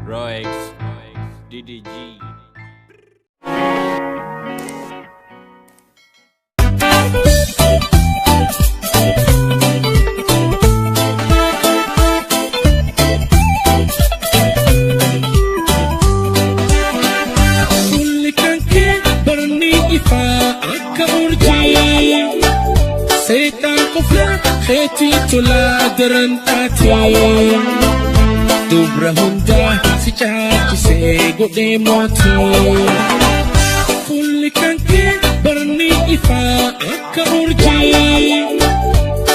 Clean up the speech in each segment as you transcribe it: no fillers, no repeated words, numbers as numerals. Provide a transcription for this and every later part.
Roex, DDG. Setan kufla kheti tula derantati Dubra hunda si chachi se gode moti Kulli kanki barni ifa akka urji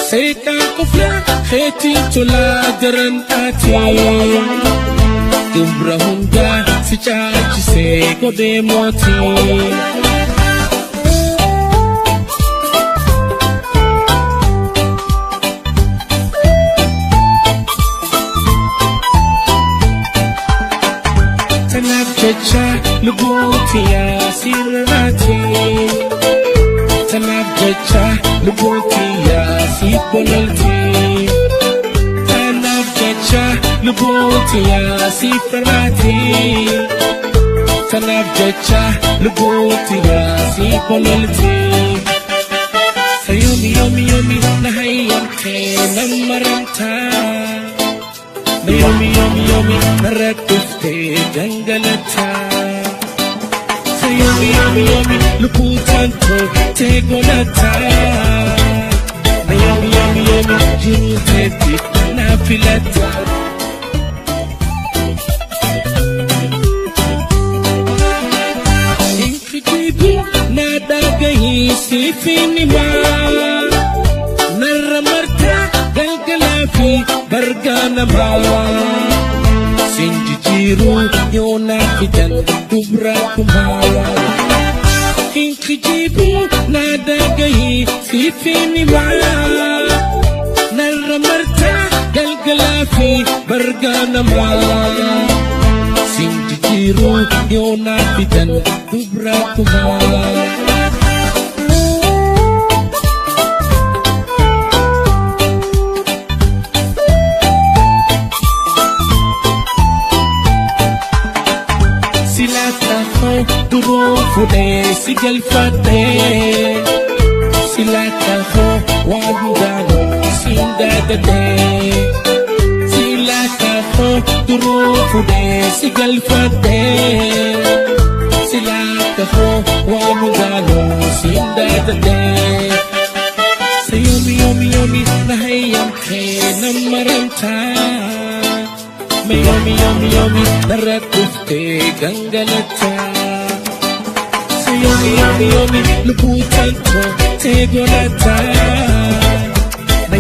Setan kufla kheti tula derantati Dubra hunda si chachi se gode moti Tanabjacha lubutia sirati Tanabjacha lubutia siponalti Tanabjacha lubutia sirati Tanabjacha lubutia siponalti Sayomi yomi yomi nahayante namaranta Yomi yomi yomi narakufte jangalata Yomi yomi yomi luputanto tegonata Yomi yomi yomi jiruteti nafilata Inkijibu nadagahi sifinima Naramarta galgalafi bargana bawa Sinjijiru yona fidan dubra kumawa Inkijibu nadagahi sifini mala Naramarta galgalafi bargana bawa Sinjijiru yona fidan dubra kumawa Duro fude sigal fate Silata ho wandano sinda dade Silata ho duro fude sigal fate Silata ho wandano sinda dade Sayomi yomi yomi nahayam ke namaranta Yomi yomi yomi narakufte gangalata Yomi yomi yomi luputanto tegonata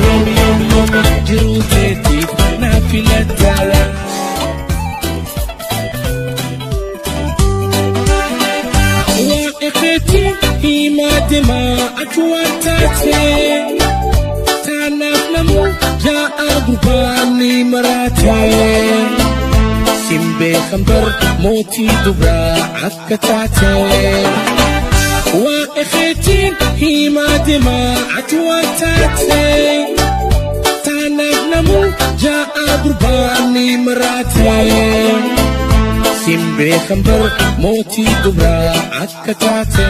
Yomi yomi yomi jiruteti nafilata Wa eketi himadema atuatate Tanaf namu jaa gubani marate Simbe khambar moti dubra akatate Wa ekhetin hima dima atwatate Tanab namu jaa gurbani marate Simbe khambar moti dubra akatate